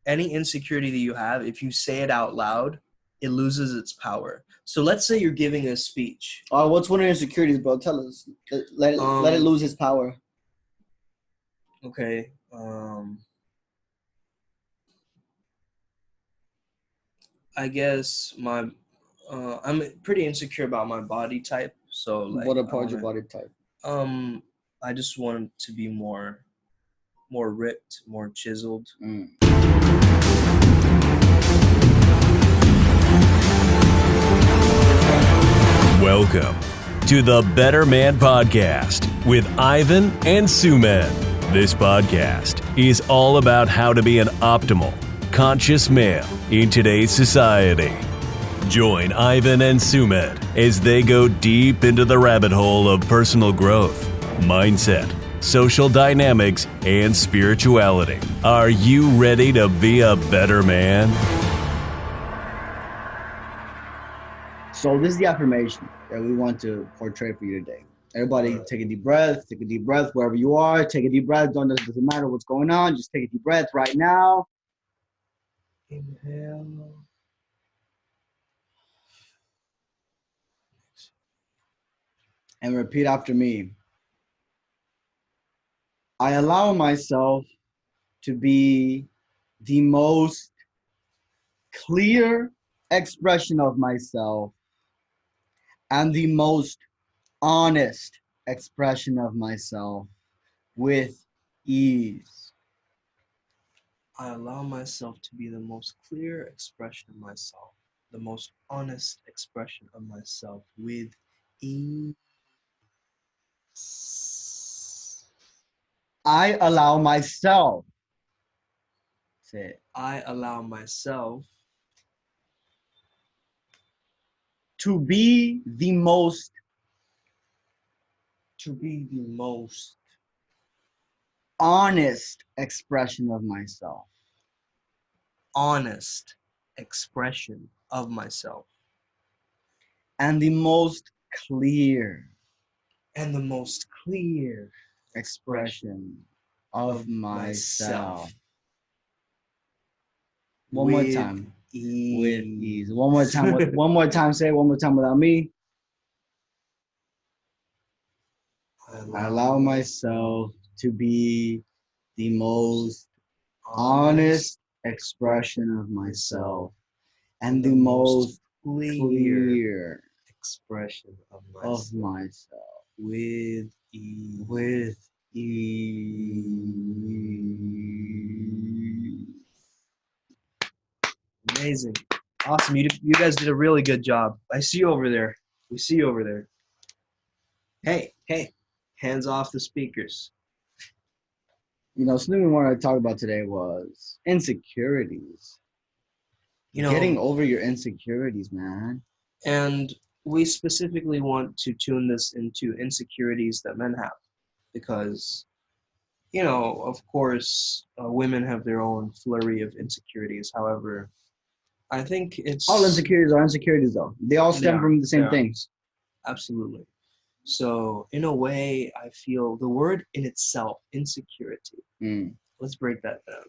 any insecurity that you have, if you say it out loud, it loses its power. So let's say you're giving a speech. What's one of your insecurities, bro? Tell us. Let it lose its power. Okay. I guess I'm pretty insecure about my body type. So like, what part of your body type? I just want to be more ripped, more chiseled. Welcome to the Better Man Podcast with Ivan and Sumedh. This podcast is all about how to be an optimal, conscious male in today's society. Join Ivan and Sumedh as they go deep into the rabbit hole of personal growth, mindset, social dynamics, and spirituality. Are you ready to be a better man? So this is the affirmation that we want to portray for you today. Everybody take a deep breath wherever you are. Take a deep breath. Doesn't matter what's going on. Just take a deep breath right now. Inhale. And repeat after me. I allow myself to be the most clear expression of myself and the most honest expression of myself with ease. I allow myself to be the most clear expression of myself, the most honest expression of myself with ease. I allow myself. Say it. I allow myself to be the most honest expression of myself. Honest expression of myself. And the most clear. Expression of myself. One more time. With ease. One more time. One more time. Say it one more time without me. I allow myself to be the most honest expression of myself and the most clear expression of myself with ease. With ease. Amazing. Awesome. You guys did a really good job. I see you over there. We see you over there. Hey. Hands off the speakers. You know, something we wanted to talk about today was insecurities. Getting over your insecurities, man. And we specifically want to tune this into insecurities that men have. Because, of course, women have their own flurry of insecurities. However, I think it's... all insecurities are insecurities, though. They all stem from the same things. Absolutely. So, in a way, I feel the word in itself, insecurity. Let's break that down.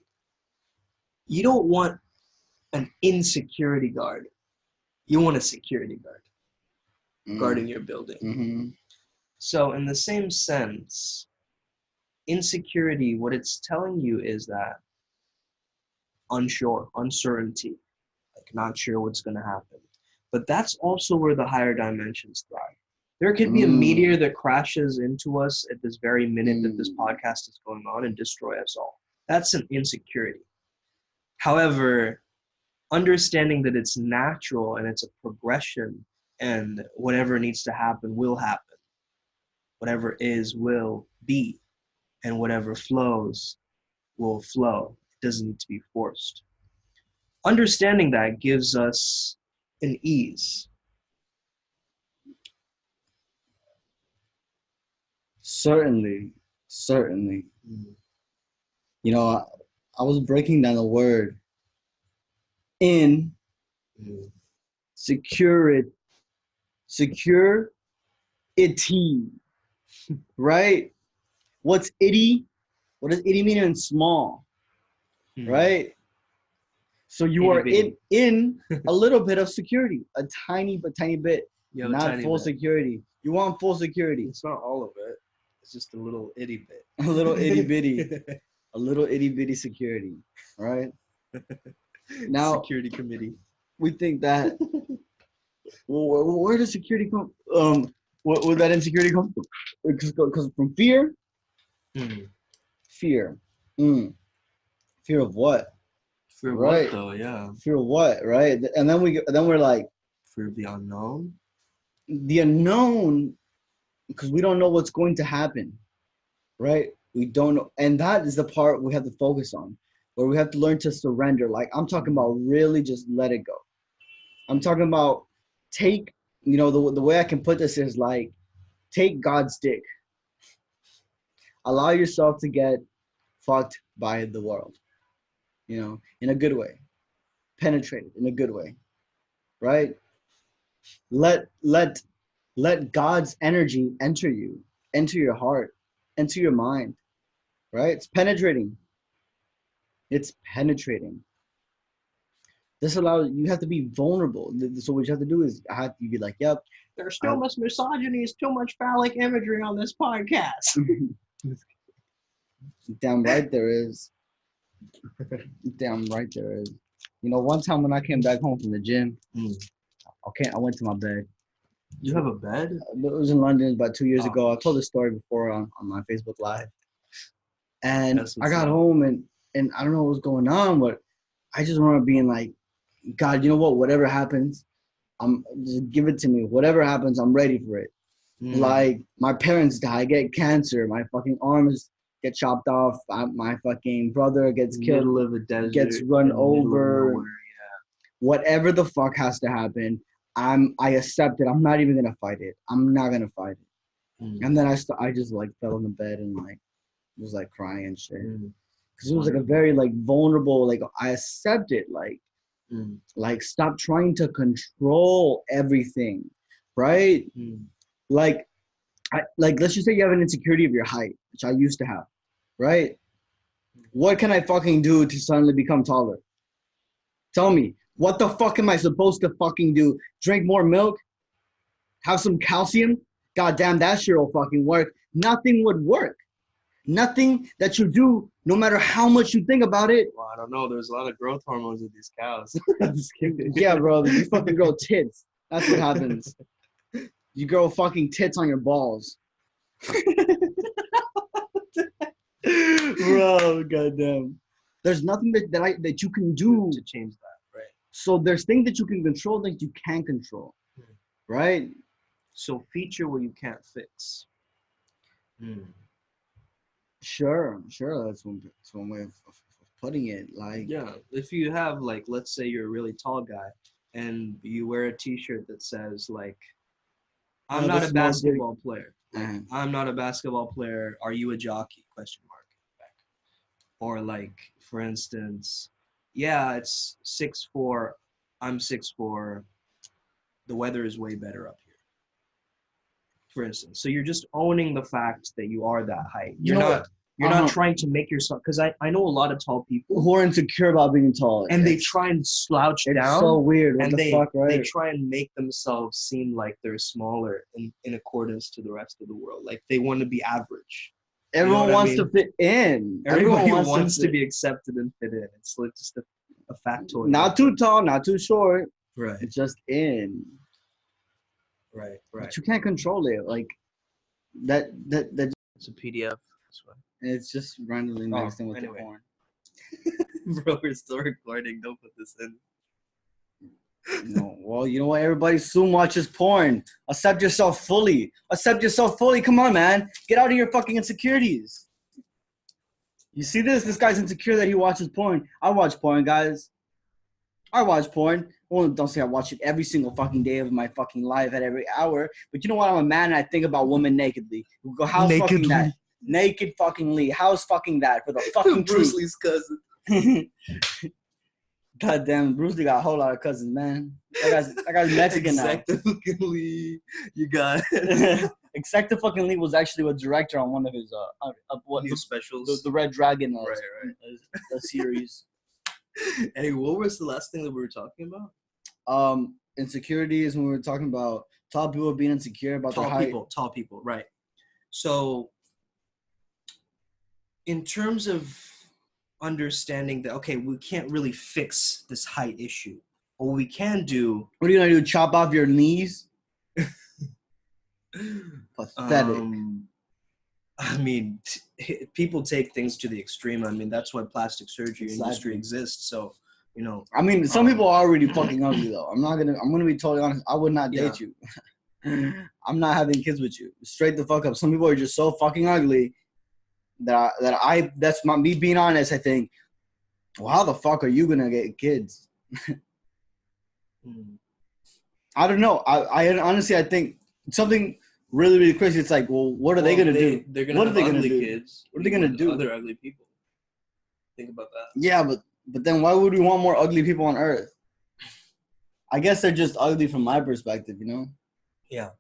You don't want an insecurity guard. You want a security guard guarding your building. Mm-hmm. So, in the same sense, insecurity, what it's telling you is that unsure, uncertainty, like not sure what's going to happen. But that's also where the higher dimensions thrive. There could be a meteor that crashes into us at this very minute that this podcast is going on and destroy us all. That's an insecurity. However, understanding that it's natural and it's a progression and whatever needs to happen will happen. Whatever is will be, and whatever flows will flow. It doesn't need to be forced. Understanding that gives us an ease. Certainly. You know, I was breaking down the word security, right? What's itty? What does itty mean in small, right? So you are Itty in a little bit of security, a tiny bit, You have a not tiny full bit. security. You want full security, It's not all of it. It's just a little itty bit. a little itty bitty security, right? Now, security committee. we think that. Well, where does security come? Where that insecurity come from? Because from fear. Fear. Fear of what? Fear of Right. what though? Yeah. Fear of what? Right. And then we're like, Fear of the unknown. the unknown, because we don't know what's going to happen. Right. We don't know, and that is the part we have to focus on, where we have to learn to surrender. Like I'm talking about, really just let it go. I'm talking about take. The way I can put this is like, take God's dick. Allow yourself to get fucked by the world, in a good way, penetrated in a good way, right? Let God's energy enter you, enter your heart, enter your mind, right? It's penetrating. This allows you have to be vulnerable. So what you have to do is you be like, yep. There's too much misogyny. It's too much phallic imagery on this podcast. Damn right there is. Damn right there is. One time when I came back home from the gym, I went to my bed. You have a bed? It was in London about 2 years ago. I told the story before on my Facebook Live. And I got home and I don't know what was going on, but I just remember being like, God, you know what? Whatever happens, just give it to me. Whatever happens, I'm ready for it. Like my parents die, I get cancer, my fucking arms get chopped off, my fucking brother gets killed, middle of a desert, gets run over. Whatever the fuck has to happen, I accept it. I'm not even gonna fight it. I'm not gonna fight it. And then I just like fell in the bed and like was like crying and shit, because it was like a very like vulnerable, like I accept it, like stop trying to control everything, right? Like let's just say you have an insecurity of your height, which I used to have, right? What can I fucking do to suddenly become taller? Tell me, what the fuck am I supposed to fucking do? Drink more milk? Have some calcium? God damn, that shit will fucking work. Nothing would work. Nothing that you do, no matter how much you think about it. Well, I don't know. There's a lot of growth hormones with these cows. Yeah, bro. You fucking grow tits. That's what happens. You grow fucking tits on your balls. Bro, goddamn. There's nothing that you can do to change that, right? So there's things that you can control, things you can't control, right? So feature what you can't fix. Sure. That's one way of putting it. Like, yeah, if you have like, let's say you're a really tall guy, and you wear a T-shirt that says like, "I'm not a basketball player." Like, I'm not a basketball player. Are you a jockey? Question mark. Or like, for instance, yeah, it's 6'4". I'm 6'4". The weather is way better up here. For instance, so you're just owning the fact that you are that height. You're not trying to make yourself, because I know a lot of tall people who are insecure about being tall, and they try and slouch down. It's so weird. What the fuck, right? They try and make themselves seem like they're smaller in accordance to the rest of the world. Like they want to be average. Everyone wants to fit in. Everybody wants to be accepted and fit in. It's like just a factoid. Not too tall, not too short. Right. It's just in. Right. But you can't control it. Like that. It's a PDF. And it's just randomly mixed in with the porn. Bro, we're still recording. Don't put this in. No, well, you know what? Everybody soon watches porn. Accept yourself fully. Come on, man. Get out of your fucking insecurities. You see this? This guy's insecure that he watches porn. I watch porn, guys. I watch porn. Well, don't say I watch it every single fucking day of my fucking life at every hour. But you know what? I'm a man and I think about women nakedly. We go, how's fucking that? Naked fucking Lee. How's fucking that? For the fucking Bruce truth. Lee's cousin. God damn, Bruce Lee got a whole lot of cousins, man. That guy's Mexican now. Exactly. You got Exacta fucking Lee was actually a director on one of his new specials. The Red Dragon right. series. Hey, what was the last thing that we were talking about? Insecurities, when we were talking about tall people being insecure about their height. Tall people, right. So in terms of understanding that, okay, we can't really fix this height issue. What we can do... What are you going to do, chop off your knees? Pathetic. I mean, people take things to the extreme. I mean, that's why plastic surgery industry exists. So, you know. I mean, some people are already fucking ugly though. I'm gonna be totally honest. I would not date you. I'm not having kids with you. Straight the fuck up. Some people are just so fucking ugly that's me being honest. I think, well, how the fuck are you gonna get kids? I don't know. I honestly, I think something really, really crazy. It's like, well, what are they gonna do? They're gonna have ugly kids. What are they gonna do? Other ugly people. Think about that. Yeah, but then why would we want more ugly people on Earth? I guess they're just ugly from my perspective, you know? Yeah.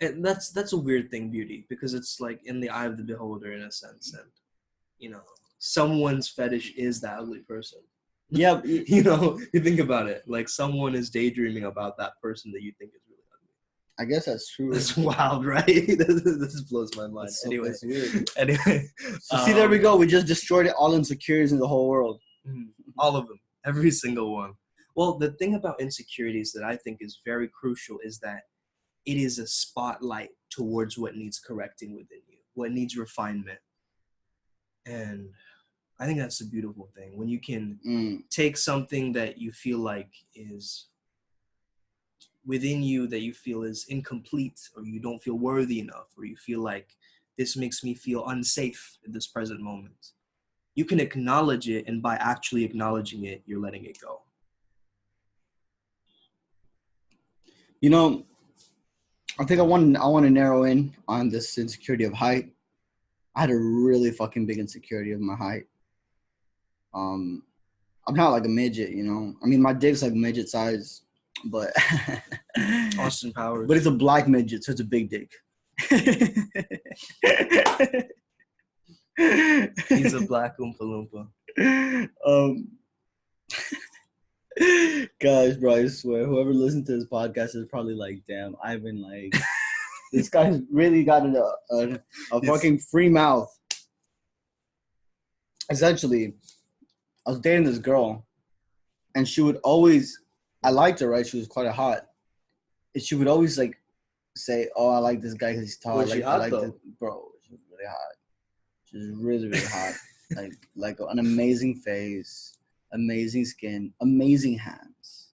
And that's a weird thing, beauty, because it's like in the eye of the beholder in a sense, and you know, someone's fetish is that ugly person. Yeah, you know, you think about it, like someone is daydreaming about that person that you think is really ugly. I guess that's true. That's wild, right? This blows my mind. Anyway, weird. Anyway, so see, there we go. We just destroyed all insecurities in the whole world. All of them, every single one. Well, the thing about insecurities that I think is very crucial is that it is a spotlight towards what needs correcting within you, what needs refinement. And I think that's a beautiful thing when you can take something that you feel like is within you, that you feel is incomplete, or you don't feel worthy enough, or you feel like this makes me feel unsafe at this present moment. You can acknowledge it, and by actually acknowledging it, you're letting it go. You know, I think I want to narrow in on this insecurity of height. I had a really fucking big insecurity of my height. I'm not like a midget, you know. I mean, my dick's like midget size, but Austin Powers. But it's a black midget, so it's a big dick. He's a black Oompa Loompa. Gosh, bro, I swear, whoever listens to this podcast is probably like, damn, Ivan, like, this guy's really got a fucking free mouth. Essentially, I was dating this girl, and she would always, I liked her, right? She was quite hot. And she would always, like, say, oh, I like this guy because he's tall. Was she hot, like though? this. Bro, she was really hot. She was really, really hot. like an amazing face, amazing skin, amazing hands.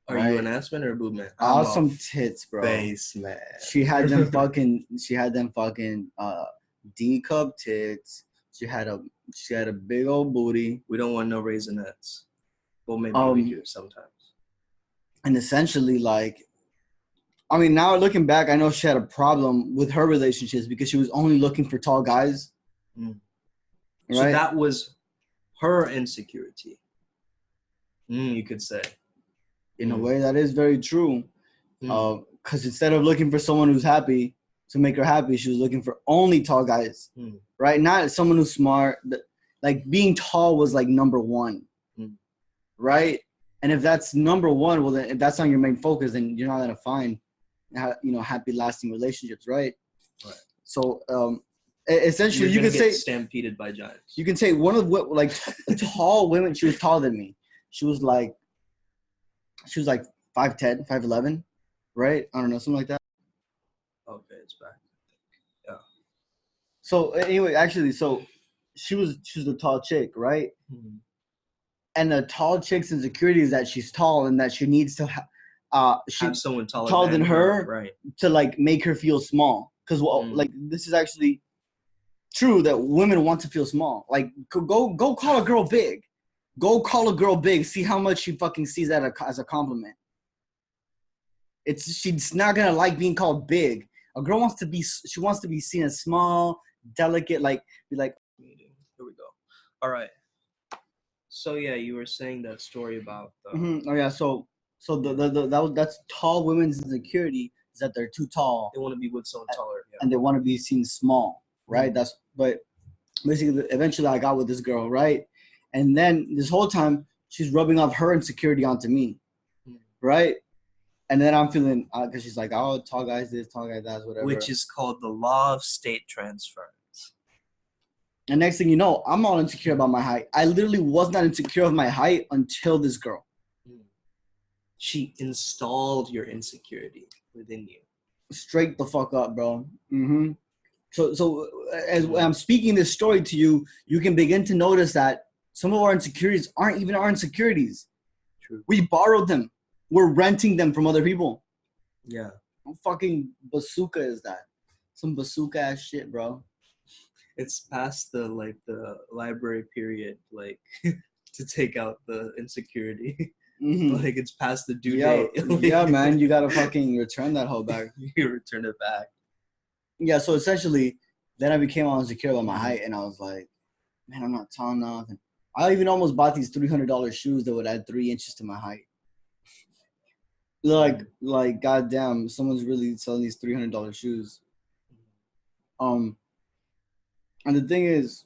Are you an ass man or a boob man? Awesome tits, bro. Face man. She had them fucking D cup tits. She had a big old booty. We don't want no raisinets. Well, maybe we do sometimes. And essentially, like, I mean, now looking back, I know she had a problem with her relationships because she was only looking for tall guys. Right? So that was her insecurity. You could say. In a way, that is very true. Because instead of looking for someone who's happy to make her happy, she was looking for only tall guys. Right? Not someone who's smart. Like, being tall was like number one. Right? And if that's number one, well, then if that's not your main focus, then you're not gonna find, happy, lasting relationships, right? Right. So, essentially, you can say stampeded by giants. You can say one of what, like, tall women. She was taller than me. She was like 5'10", 5'11", right? I don't know, something like that. Okay, it's back. Yeah. So anyway, actually, so she was a tall chick, right? And the tall chick's insecurity is that she's tall and that she needs to have someone taller than her, right? To like make her feel small. Because like, this is actually true that women want to feel small. Like, go call a girl big. Go call a girl big. See how much she fucking sees that as a compliment. She's not gonna like being called big. A girl wants to be seen as small, delicate. Like, be like. Here we go. All right. So yeah, you were saying that story about. Oh yeah. So that's tall women's insecurity is that they're too tall. They want to be with someone taller. Yeah. And they want to be seen small, right? But basically, eventually, I got with this girl, right? And then this whole time, she's rubbing off her insecurity onto me, right? And then I'm feeling, because she's like, oh, tall guys this, tall guys that, whatever. Which is called the law of state transference. And next thing you know, I'm all insecure about my height. I literally was not insecure of my height until this girl. She installed your insecurity within you. Straight the fuck up, bro. Mm-hmm. So as I'm speaking this story to you, you can begin to notice that some of our insecurities aren't even our insecurities. True. We borrowed them. We're renting them from other people. Yeah. What fucking bazooka is that? Some bazooka ass shit, bro. It's past the library period, to take out the insecurity. Mm-hmm. It's past the due date. Yeah, man, you gotta fucking return that hoe back. You return it back. Yeah, so essentially, then I became all insecure about my height, and I was like, man, I'm not tall enough. And I even almost bought these $300 shoes that would add 3 inches to my height. Like, goddamn, someone's really selling these $300 shoes. And the thing is,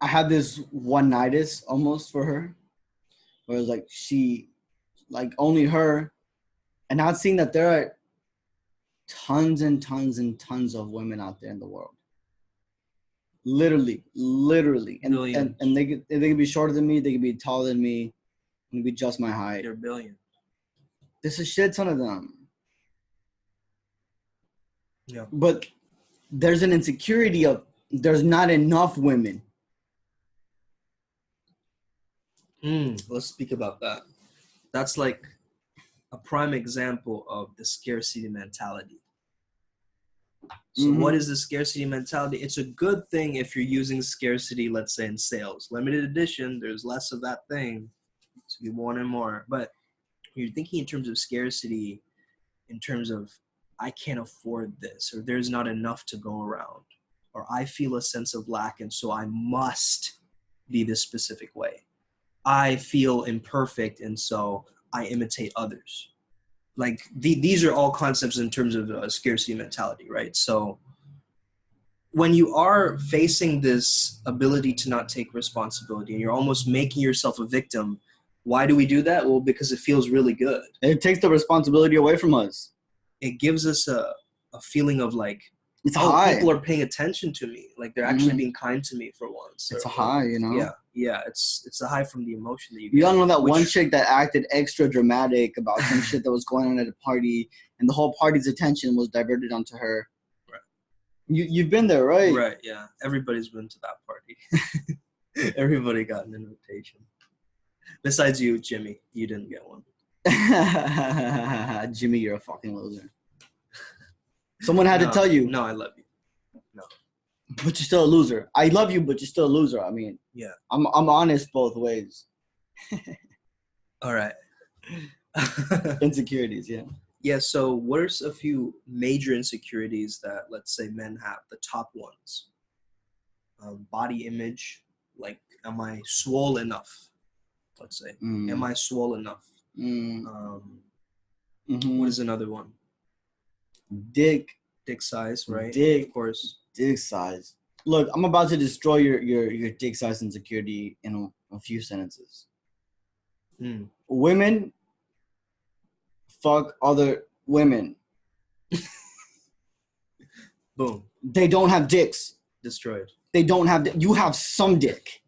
I had this one-nightus almost for her, where it was like only her, and not seeing that there are tons and tons and tons of women out there in the world. Literally, and they can be shorter than me, they can be taller than me, they can be just my height. They're billions. There's a shit ton of them. Yeah. But there's an insecurity of there's not enough women. Let's speak about that. That's like a prime example of the scarcity mentality. So what is the scarcity mentality? It's a good thing if you're using scarcity, let's say in sales. Limited edition, there's less of that thing. So you want it more. But you're thinking in terms of scarcity, in terms of I can't afford this, or there's not enough to go around, or I feel a sense of lack, and so I must be this specific way. I feel imperfect, and so I imitate others. These are all concepts in terms of scarcity mentality, right? So when you are facing this ability to not take responsibility and you're almost making yourself a victim, why do we do that? Well, because it feels really good. It takes the responsibility away from us. It gives us a feeling of it's a high. People are paying attention to me. They're actually being kind to me for once. It's a high, you know? Yeah. It's a high from the emotion that you get. You all know that one chick that acted extra dramatic about some shit that was going on at a party, and the whole party's attention was diverted onto her. Right. You've been there, right? Right, yeah. Everybody's been to that party. Everybody got an invitation. Besides you, Jimmy. You didn't get one. Jimmy, you're a fucking loser. Someone had to tell you. No, I love you. No. But you're still a loser. I love you, but you're still a loser. I mean, yeah. I'm honest both ways. All right. Insecurities, yeah. Yeah, so what are a few major insecurities that, let's say, men have, the top ones? Body image, am I swole enough? Let's say. Am I swole enough? What is another one? Dick size, right? Dick, of course. Dick size. Look, I'm about to destroy your dick size insecurity in a few sentences. Women fuck other women. Boom. They don't have dicks. Destroyed. They don't have. You have some dick.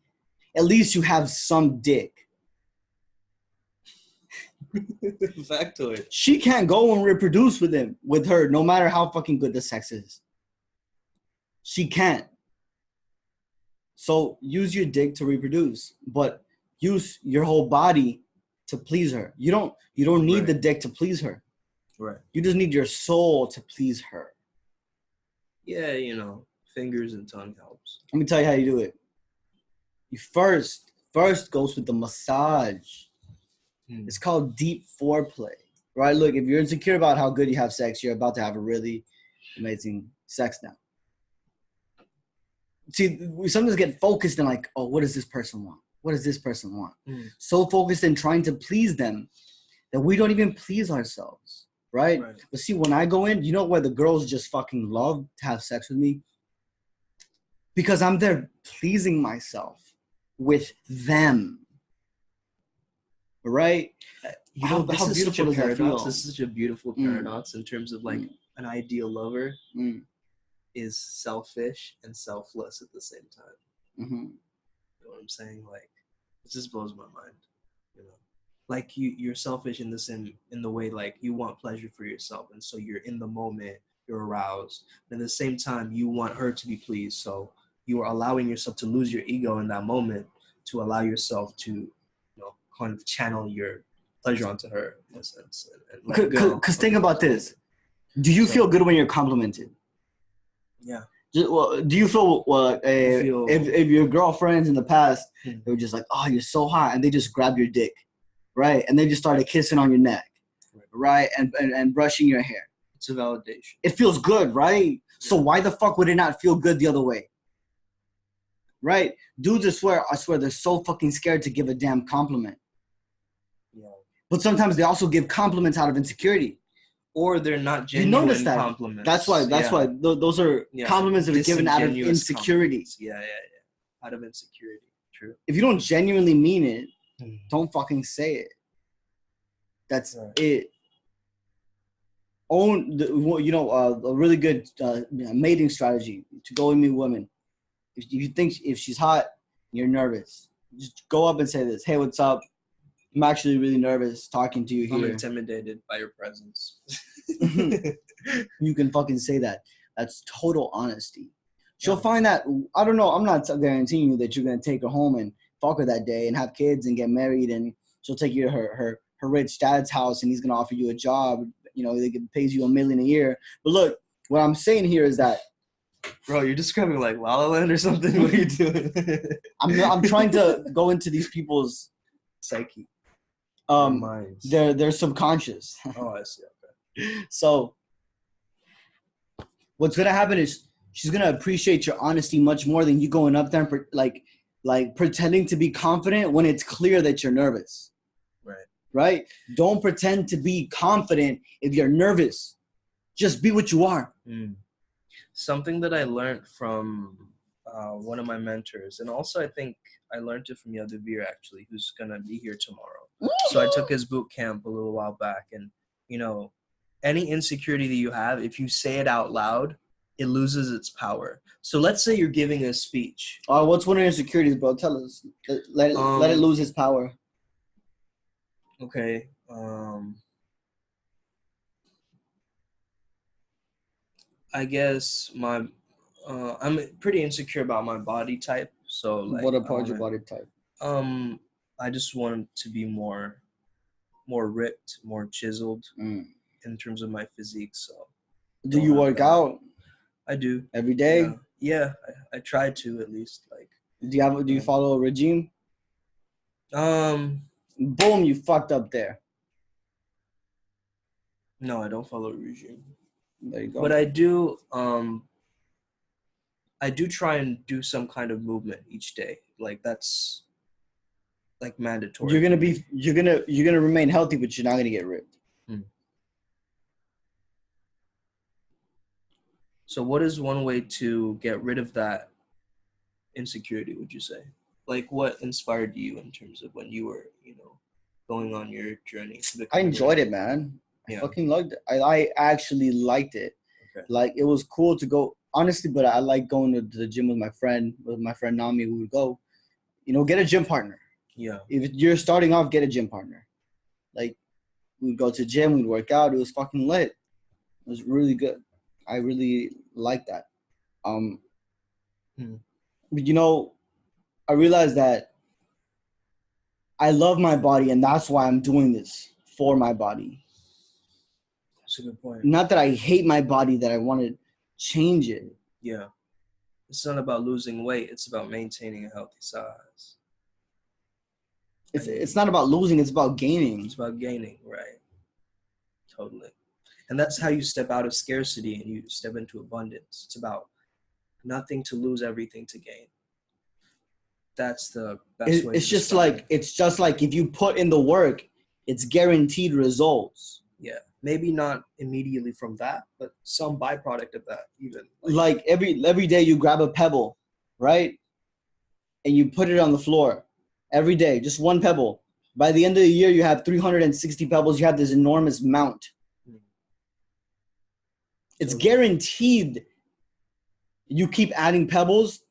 At least you have some dick. Factoid. She can't go and reproduce with her, no matter how fucking good the sex is. She can't. So use your dick to reproduce, but use your whole body to please her. You don't need the dick to please her. Right. You just need your soul to please her. Yeah, fingers and tongue helps. Let me tell you how you do it. You first goes with the massage. It's called deep foreplay, right? Look, if you're insecure about how good you have sex, you're about to have a really amazing sex now. See, we sometimes get focused in oh, what does this person want? What does this person want? So focused in trying to please them that we don't even please ourselves, right? But see, when I go in, you know where the girls just fucking love to have sex with me? because I'm there pleasing myself with them. Right? You know, How this is such beautiful a does that paradox. feel? This is such a beautiful paradox in terms of like an ideal lover is selfish and selfless at the same time. Mm-hmm. You know what I'm saying? Like, it just blows my mind. You know, like you're selfish in the way like you want pleasure for yourself, and so you're in the moment, you're aroused. But at the same time, you want her to be pleased, so you are allowing yourself to lose your ego in that moment to allow yourself to, kind of channel your pleasure onto her in a sense, and let go. Because think about this. Do you feel good when you're complimented? Yeah. Well, do you feel if your girlfriends in the past, they were just like, oh, you're so hot, and they just grabbed your dick, right? And they just started kissing on your neck, right? And brushing your hair. It's a validation. It feels good, right? Yeah. So why the fuck would it not feel good the other way? Right? Dudes, I swear, they're so fucking scared to give a damn compliment. Yeah. But sometimes they also give compliments out of insecurity. Or they're not genuine compliments. That's why those are compliments that are given out of insecurity. Yeah. Out of insecurity. True. If you don't genuinely mean it, don't fucking say it. That's it. A really good mating strategy to go and meet women. If you think if she's hot, you're nervous, just go up and say this. Hey, what's up? I'm actually really nervous talking to you here. I'm intimidated by your presence. You can fucking say that. That's total honesty. She'll find that, I don't know, I'm not guaranteeing you that you're going to take her home and fuck her that day and have kids and get married, and she'll take you to her rich dad's house and he's going to offer you a job. They pays you $1 million a year. But look, what I'm saying here is that, bro, you're describing like La La Land or something. What are you doing? I'm trying to go into these people's psyche. They're subconscious. Oh, I see. Okay. So what's gonna happen is she's gonna appreciate your honesty much more than you going up there and like pretending to be confident when it's clear that you're nervous. Right? Don't pretend to be confident if you're nervous. Just be what you are. Something that I learned from one of my mentors, and also I think I learned it from Youre actually, who's gonna be here tomorrow. So I took his boot camp a little while back, and any insecurity that you have, if you say it out loud, it loses its power. So let's say you're giving a speech. What's one of your insecurities, bro? Tell us. Let it lose its power. Okay. I guess I'm pretty insecure about my body type. So like, what about your body type? I just want to be more ripped, more chiseled in terms of my physique. So do you work out? I do. Every day? Yeah, I try to at least. Like, do you follow a regime? Boom, you fucked up there. No, I don't follow a regime. There you go. But I do try and do some kind of movement each day. Like that's like mandatory. You're gonna remain healthy, but you're not gonna get ripped. So what is one way to get rid of that insecurity, would you say? Like, what inspired you in terms of when you were, going on your journey? I enjoyed it, man. I fucking loved it. I actually liked it. Okay. Like, it was cool to go, honestly, but I like going to the gym with my friend Nami. We would go, get a gym partner. Yeah. If you're starting off, get a gym partner. Like, we'd go to the gym, we'd work out. It was fucking lit. It was really good. I really liked that. But, I realized that I love my body, and that's why I'm doing this, for my body. That's a good point. Not that I hate my body, that I want to change it. Yeah. It's not about losing weight. It's about maintaining a healthy size. It's not about losing. It's about gaining. It's about gaining, right. Totally. And that's how you step out of scarcity and you step into abundance. It's about nothing to lose, everything to gain. That's the best way. It's just like if you put in the work, it's guaranteed results. Yeah, maybe not immediately from that, but some byproduct of that even. Like every day you grab a pebble, right? And you put it on the floor every day, just one pebble. By the end of the year, you have 360 pebbles. You have this enormous mount. It's guaranteed. You keep adding pebbles,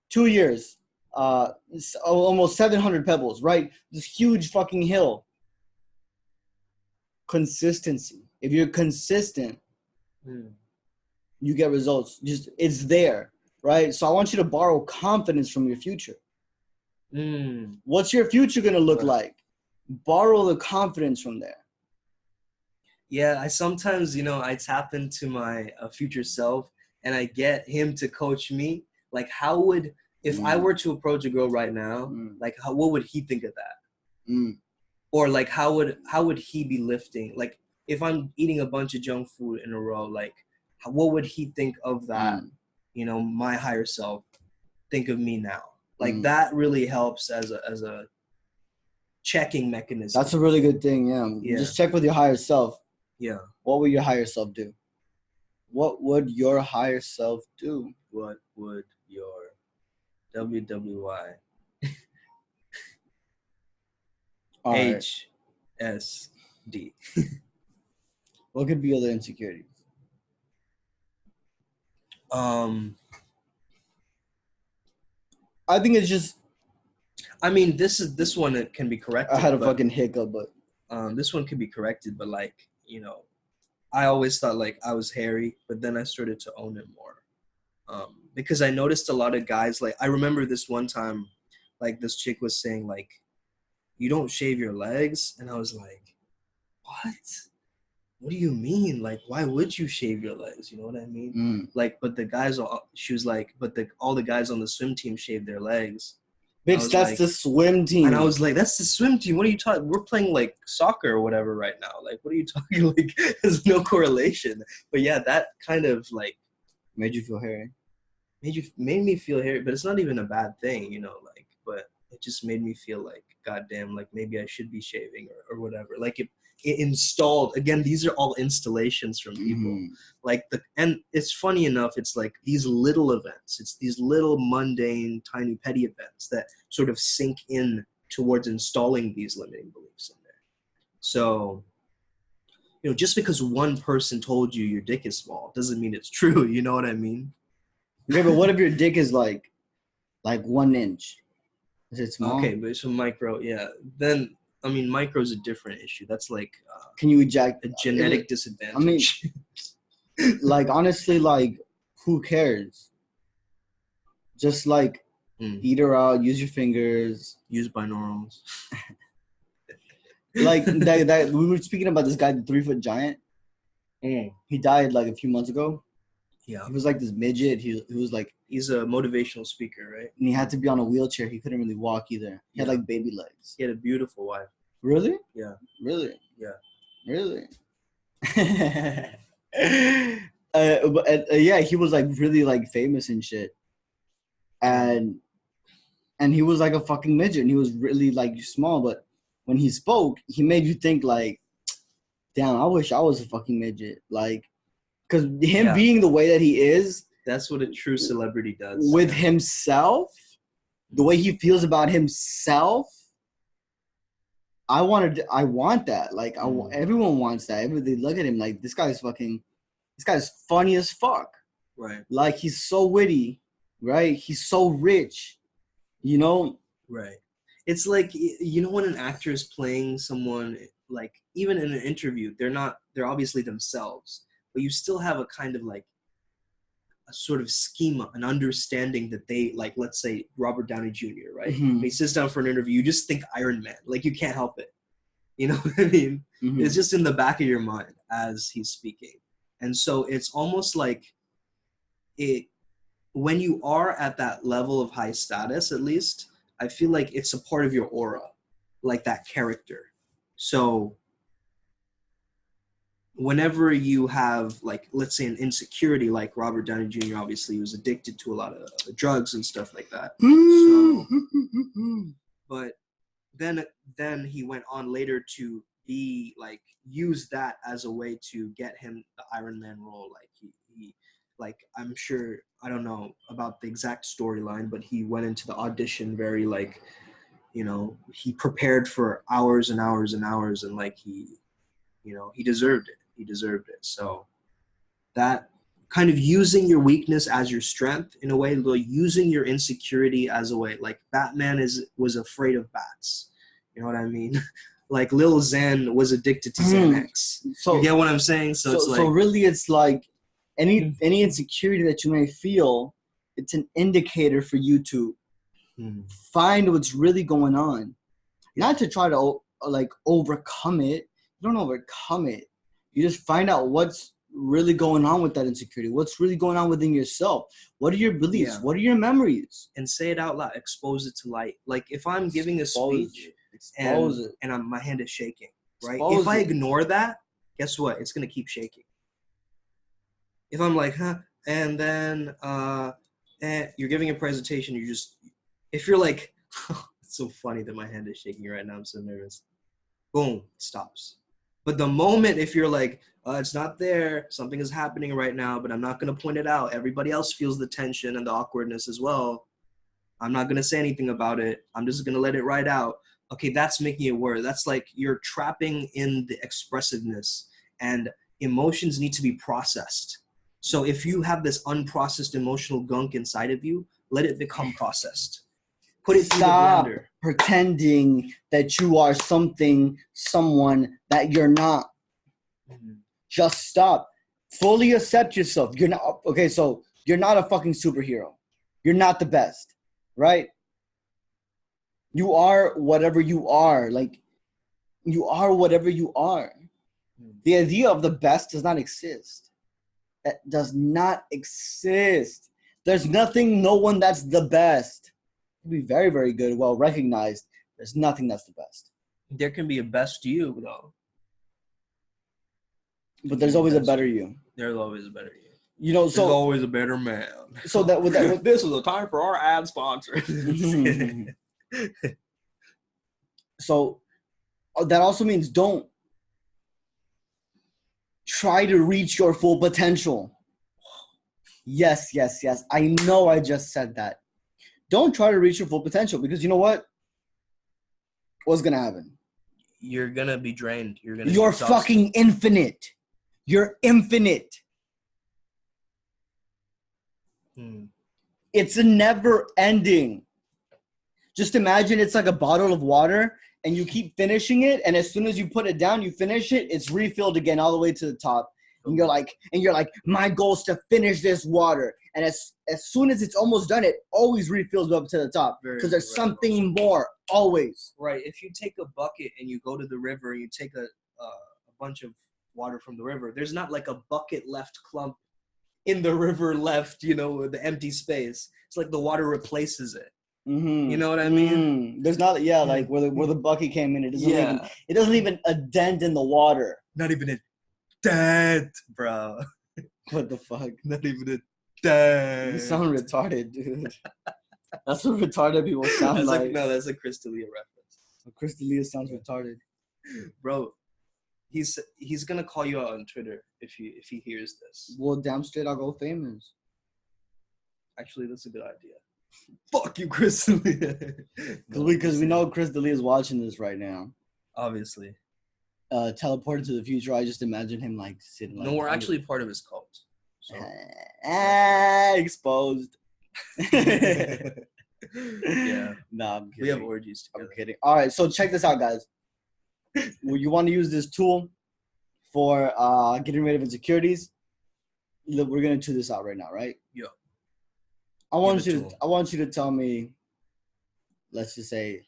2 years, almost 700 pebbles, right? This huge fucking hill. Consistency. If you're consistent, you get results. Just it's there, right? So I want you to borrow confidence from your future. What's your future gonna look like? Borrow the confidence from there. Yeah, I sometimes, I tap into my future self and I get him to coach me. Like, if I were to approach a girl right now, like, what would he think of that? Or like, how would he be lifting? Like, if I'm eating a bunch of junk food in a row, like, what would he think of that? My higher self think of me now. Like, that really helps as a checking mechanism. That's a really good thing. Yeah. Just check with your higher self. Yeah. What would your higher self do? What would your higher self do? What would your WWY HSD? What could be other insecurities? I think it's just. I mean, this one it can be corrected. I had a fucking hiccup, but this one can be corrected. But like, I always thought like I was hairy, but then I started to own it more. Because I noticed a lot of guys, like, I remember this one time, like, this chick was saying, like, you don't shave your legs? And I was like, what? What do you mean? Like, why would you shave your legs? You know what I mean? Like, but the guys, she was like, but all the guys on the swim team shave their legs. Bitch, that's like, the swim team. And I was like, that's the swim team. What are you talking? We're playing like soccer or whatever right now. Like, what are you talking? Like, there's no correlation. But yeah, that kind of like made you feel hairy. Made me feel hairy, but it's not even a bad thing, like, but it just made me feel like, goddamn, like maybe I should be shaving or whatever. Like it installed, again, these are all installations from people. Like and it's funny enough, it's like these little events, it's these little mundane, tiny, petty events that sort of sink in towards installing these limiting beliefs in there. So, just because one person told you your dick is small doesn't mean it's true. You know what I mean? Okay, but what if your dick is like 1 inch? Is it small? Okay, but it's a micro, yeah. Then, I mean, micro is a different issue. That's like can you eject a genetic disadvantage? I mean, like, honestly, like, who cares? Just like eat her out, use your fingers, use binaurals. Like that we were speaking about this guy, the 3-foot giant. He died like a few months ago. Yeah, he was like this midget. He was like, he's a motivational speaker, right? And he had to be on a wheelchair. He couldn't really walk either. He had like baby legs. He had a beautiful wife. Really? Yeah. Really? Yeah. Really? Yeah, he was like really like famous and shit, and he was like a fucking midget, and he was really like small. But when he spoke, he made you think like, damn, I wish I was a fucking midget, like. Because him being the way that he is, that's what a true celebrity does. With himself, the way he feels about himself, I want that. Like, everyone wants that. They look at him like, this guy's funny as fuck. Right. Like, he's so witty, right? He's so rich, Right. It's like, when an actor is playing someone, like, even in an interview, they're obviously themselves. But you still have a kind of like a sort of schema, an understanding that they, like, let's say Robert Downey Jr., right? When he sits down for an interview, you just think Iron Man. Like, you can't help it. You know what I mean? It's just in the back of your mind as he's speaking. And so it's almost like when you are at that level of high status, at least, I feel like it's a part of your aura, like that character. So whenever you have, like, let's say an insecurity, like Robert Downey Jr., obviously, was addicted to a lot of drugs and stuff like that. But then he went on later to be like, use that as a way to get him the Iron Man role. Like he like, I'm sure, I don't know about the exact storyline, but he went into the audition very like, he prepared for hours and hours and hours, and like he deserved it. He deserved it. So that kind of using your weakness as your strength in a way, using your insecurity as a way, like Batman was afraid of bats. You know what I mean? Like Lil Xan was addicted to Xanax. So you get what I'm saying? So it's like, so really, it's like any insecurity that you may feel, it's an indicator for you to find what's really going on, not to try to like overcome it. You don't overcome it. You just find out what's really going on with that insecurity. What's really going on within yourself? What are your beliefs? What are your memories? And say it out loud. Expose it to light. Like if I'm giving a speech and my hand is shaking, right? If I ignore that, guess what? It's gonna keep shaking. If I'm like, and then you're giving a presentation, if you're like, it's so funny that my hand is shaking right now. I'm so nervous. Boom, it stops. But the moment if you're like, it's not there, something is happening right now, but I'm not going to point it out. Everybody else feels the tension and the awkwardness as well. I'm not going to say anything about it. I'm just going to let it ride out. Okay, that's making it worse. That's like you're trapping in the expressiveness, and emotions need to be processed. So if you have this unprocessed emotional gunk inside of you, let it become processed. Put it through the blender. Pretending that you are someone that you're not. Just stop. Fully accept yourself. You're not okay. So you're not a fucking superhero. You're not the best, right? You are whatever you are. Like, you are whatever you are. The idea of the best does not exist. That does not exist. There's no one that's the best. Be very, very good, well recognized. There's nothing that's the best. There can be a best you, though. But there's always a better you. There's always a better you. You know, so there's always a better man. So that with this is the time for our ad sponsor. So that also means don't try to reach your full potential. Yes. I know I just said that. Don't try to reach your full potential, because you know what? What's going to happen? You're going to be drained. You're fucking infinite. You're infinite. It's a never ending. Just imagine it's like a bottle of water and you keep finishing it. And as soon as you put it down, you finish it, it's refilled again all the way to the top. And you're like, my goal is to finish this water. And as soon as it's almost done, it always refills up to the top, because there's something more always. Right. If you take a bucket and you go to the river and you take a bunch of water from the river, there's not like a bucket left clump in the river left, the empty space. It's like the water replaces it. Mm-hmm. You know what I mean? There's not, like where the bucket came in, it doesn't even a dent in the water. Not even a dent, bro. What the fuck? Not even a dent. You sound retarded, dude. That's what retarded people sound like. No, that's a Chris D'Elia reference. Chris D'Elia sounds retarded. Bro, he's gonna call you out on Twitter if he hears this. Well, damn straight, I'll go famous. Actually, that's a good idea. Fuck you, Chris D'Elia. Because we know Chris D'Elia is watching this right now. Obviously. Teleported to the future. I just imagine him like sitting. No, we're actually part of his cult. So. Exposed. Yeah. Nah, I'm kidding. We have orgies together. I'm kidding. All right, so check this out, guys. You want to use this tool for getting rid of insecurities? Look, we're gonna do this out right now, right? Yeah. I want you to tell me. Let's just say,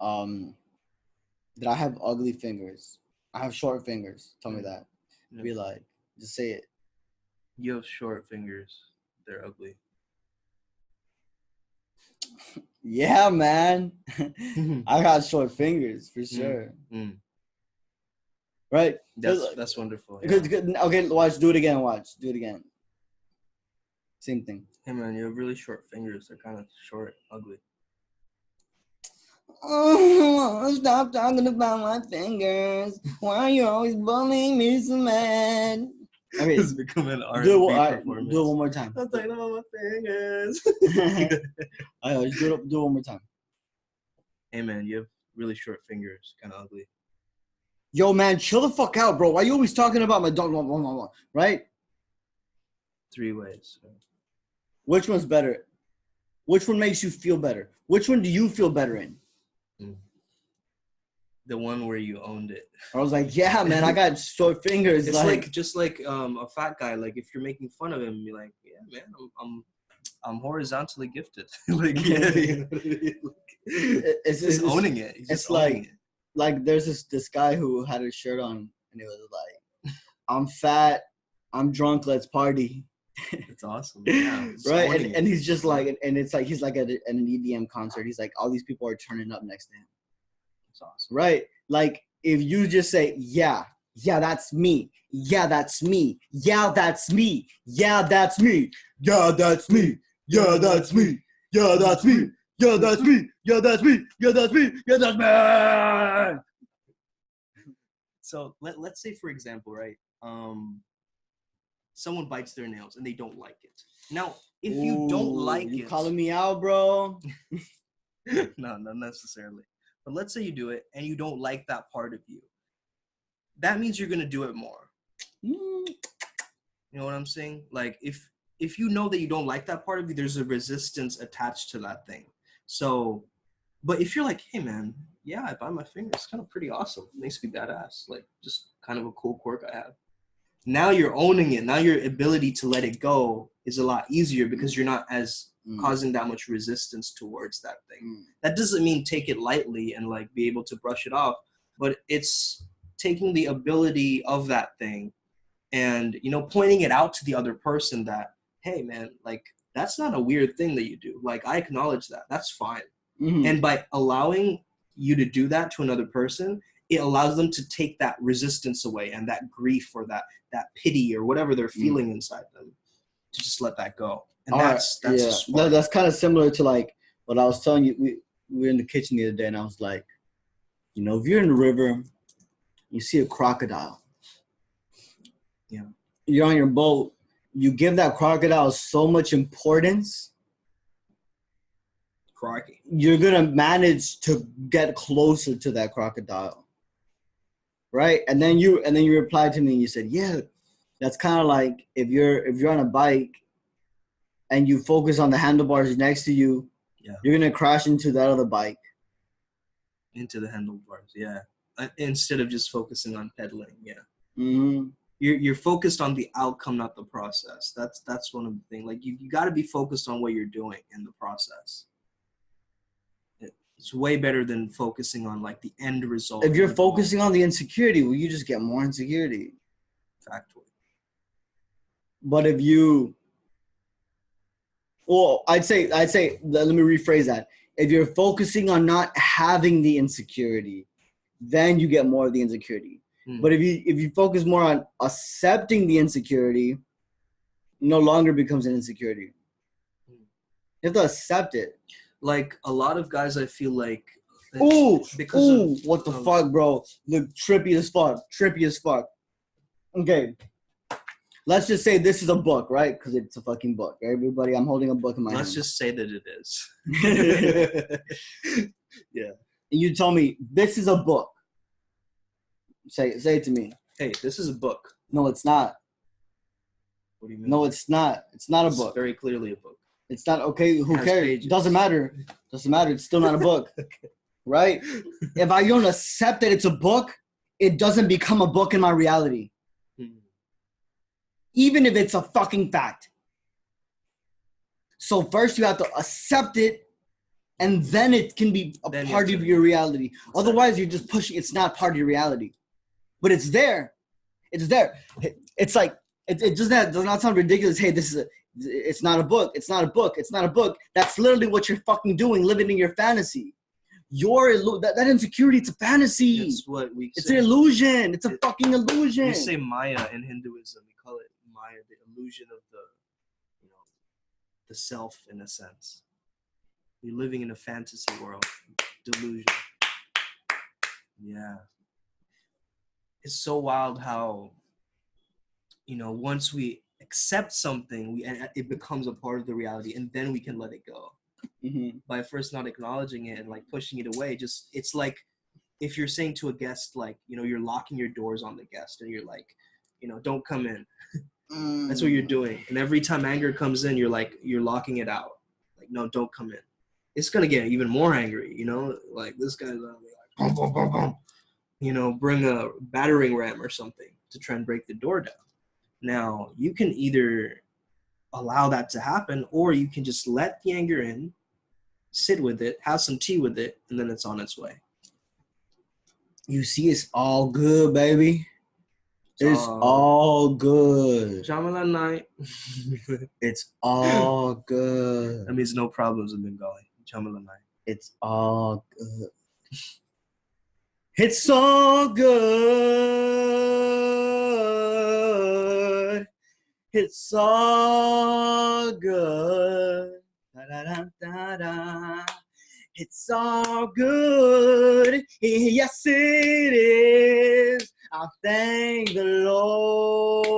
that I have ugly fingers. I have short fingers. Tell me that. Yeah. Be like, just say it. You have short fingers. They're ugly. Yeah, man. I got short fingers for sure. Right? That's wonderful. Yeah. Good. Okay, watch. Do it again. Watch. Do it again. Same thing. Hey, man, you have really short fingers. They're kind of short, ugly. Oh, stop talking about my fingers. Why are you always bullying me, Sumedh? Okay. It's become an R&B Do it performance. one more time. I'm talking about my fingers. I know, just do it one more time. Hey man, you have really short fingers, kind of ugly. Yo, man, chill the fuck out, bro. Why you always talking about my dog? Right? 3 ways. Which one's better? Which one makes you feel better? Which one do you feel better in? The one where you owned it. I was like, yeah, man, I got short fingers. It's like just like a fat guy. Like if you're making fun of him, you're like, yeah, man, I'm horizontally gifted. Like, yeah, you know what I mean? It's owning it. He's just owning it. Like there's this guy who had a shirt on, and it was like, I'm fat, I'm drunk, let's party. It's awesome. Yeah, right? And he's just like, and it's like he's like at an EDM concert. He's like, all these people are turning up next to him. It's awesome. Right? Like if you just say, yeah, that's me. Yeah, that's me. Yeah, that's me. Yeah, that's me. Yeah, that's me. Yeah, that's me. Yeah, that's me. Yeah, that's me. Yeah, that's me. Yeah, that's me. Yeah, that's me. So let's say, for example, right? Someone bites their nails and they don't like it. Now, if you don't like you it, calling me out, bro? No, not necessarily. But let's say you do it and you don't like that part of you. That means you're gonna do it more. You know what I'm saying? Like if you know that you don't like that part of you, there's a resistance attached to that thing. So, but if you're like, hey man, yeah, I bite my finger. It's kind of pretty awesome. It makes me badass. Like just kind of a cool quirk I have. Now you're owning it. Now your ability to let it go is a lot easier because you're not as causing that much resistance towards that thing. That doesn't mean take it lightly and like be able to brush it off, but it's taking the ability of that thing and, you know, pointing it out to the other person that, hey man, like that's not a weird thing that you do. Like I acknowledge that. That's fine. And by allowing you to do that to another person, it allows them to take that resistance away and that grief or that pity or whatever they're feeling inside them to just let that go. And that's kind of similar to like what I was telling you. We were in the kitchen the other day and I was like, you know, if you're in the river, you see a crocodile. Yeah. You're on your boat. You give that crocodile so much importance. Crikey. You're gonna manage to get closer to that crocodile. Right? And then you replied to me and you said, yeah, that's kind of like if you're on a bike and you focus on the handlebars next to you, you're gonna crash into that other bike. Into the handlebars, yeah. Instead of just focusing on pedaling, yeah. Mm-hmm. You're focused on the outcome, not the process. That's one of the things. Like you got to be focused on what you're doing in the process. It's way better than focusing on like the end result. If you're focusing on the insecurity, well, you just get more insecurity. Factually. But if you, well, I'd say, let me rephrase that. If you're focusing on not having the insecurity, then you get more of the insecurity. But if you focus more on accepting the insecurity, no longer becomes an insecurity. You have to accept it. Like a lot of guys, I feel like. What the fuck, bro? Look, trippy as fuck. Okay. Let's just say this is a book, right? Because it's a fucking book. Everybody, I'm holding a book in my hand. Let's just say that it is. Yeah. And you tell me, this is a book. Say it to me. Hey, this is a book. No, it's not. What do you mean? No, it's not. It's not a book. It's very clearly a book. It's not. Okay, who cares? Pages. Doesn't matter. It's still not a book. Okay. Right? If I don't accept that it's a book, it doesn't become a book in my reality. Even if it's a fucking fact. So first you have to accept it, and then it can be a part of your reality. Exactly. Otherwise, you're just pushing. It's not part of your reality. But it's there. It's there. It's like, it does not sound ridiculous. Hey, it's not a book. It's not a book. It's not a book. That's literally what you're fucking doing, living in your fantasy. That insecurity, it's a fantasy. That's what we say. It's an illusion. It's a fucking illusion. We say Maya in Hinduism. We call it Maya, the illusion of the self, in a sense. You're living in a fantasy world. Delusion. Yeah. It's so wild how, once we accept something, and it becomes a part of the reality, and then we can let it go. By first not acknowledging it and like pushing it away, it's like if you're saying to a guest, like, you're locking your doors on the guest and you're like, don't come in. That's what you're doing. And every time anger comes in, you're locking it out. Like, no, don't come in. It's going to get even more angry, like this guy's like, boom, boom, boom, boom. Bring a battering ram or something to try and break the door down. Now, you can either allow that to happen, or you can just let the anger in, sit with it, have some tea with it, and then it's on its way. You see, it's all good, baby. It's all good. Jamalan night. It's all good. That means no problems in Bengali. Jamalan night. It's all good. It's all good. It's all good. Da-da-da-da-da. It's all good. Yes, it is. I thank the Lord.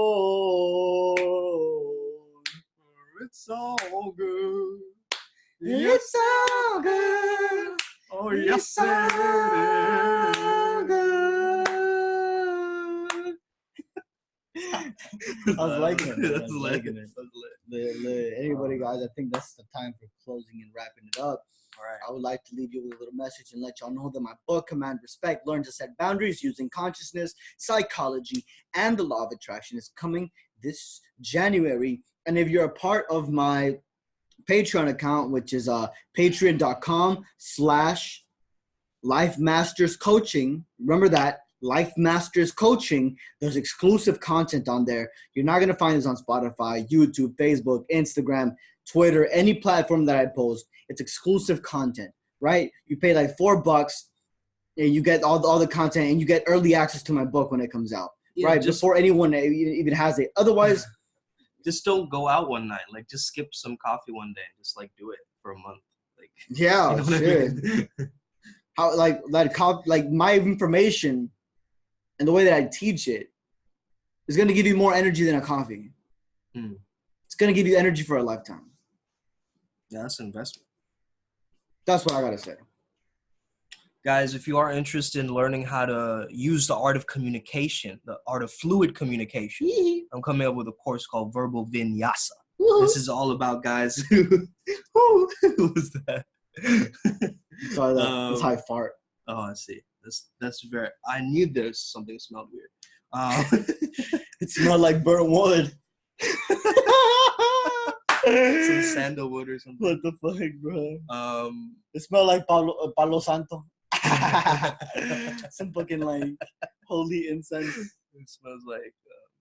It's all good. It's all good. Oh, yes, it is. I was liking it. Anybody, guys, I think that's the time for closing and wrapping it up. All right. I would like to leave you with a little message and let y'all know that my book, Command Respect, Learn to Set Boundaries Using Consciousness, Psychology, and the Law of Attraction, is coming this January. And if you're a part of my Patreon account, which is patreon.com/LifeMastersCoaching, remember that, Life Masters Coaching, there's exclusive content on there. You're not going to find this on Spotify, YouTube, Facebook, Instagram, Twitter, any platform that I post. It's exclusive content, right? You pay like $4 and you get all the content, and you get early access to my book when it comes out, right? Before anyone even has it. Otherwise, just don't go out one night. Like, just skip some coffee one day and just like do it for a month. Like, yeah, shit. How like my information and the way that I teach it is going to give you more energy than a coffee. It's going to give you energy for a lifetime. Yeah, that's an investment. That's what I got to say. Guys, if you are interested in learning how to use the art of communication, the art of fluid communication, I'm coming up with a course called Verbal Vinyasa. This is all about, guys. Who was that? Sorry, that's how I fart. Oh, I see. That's very. I knew there's something smelled weird. It smelled like burnt wood. Some sandalwood or something. What the fuck, bro? It smelled like Palo Santo. Some fucking like holy incense. It smells like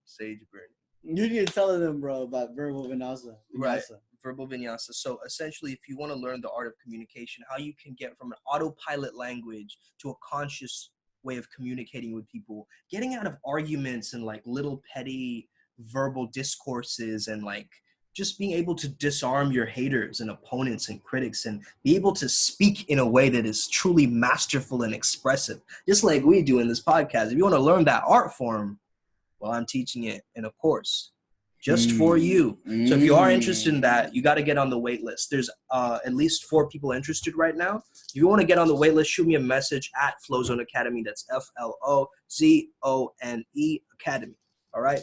sage burning. You need to tell them, bro, about verbal vinyasa. Right. Verbal vinyasa. So essentially, if you want to learn the art of communication, how you can get from an autopilot language to a conscious way of communicating with people, getting out of arguments and like little petty verbal discourses, and like just being able to disarm your haters and opponents and critics, and be able to speak in a way that is truly masterful and expressive, just like we do in this podcast. If you want to learn that art form, well, I'm teaching it in a course just for you. So if you are interested in that, you got to get on the wait list. There's at least 4 people interested right now. If you want to get on the wait list, shoot me a message at Flowzone Academy. That's FLOZONE Academy. All right.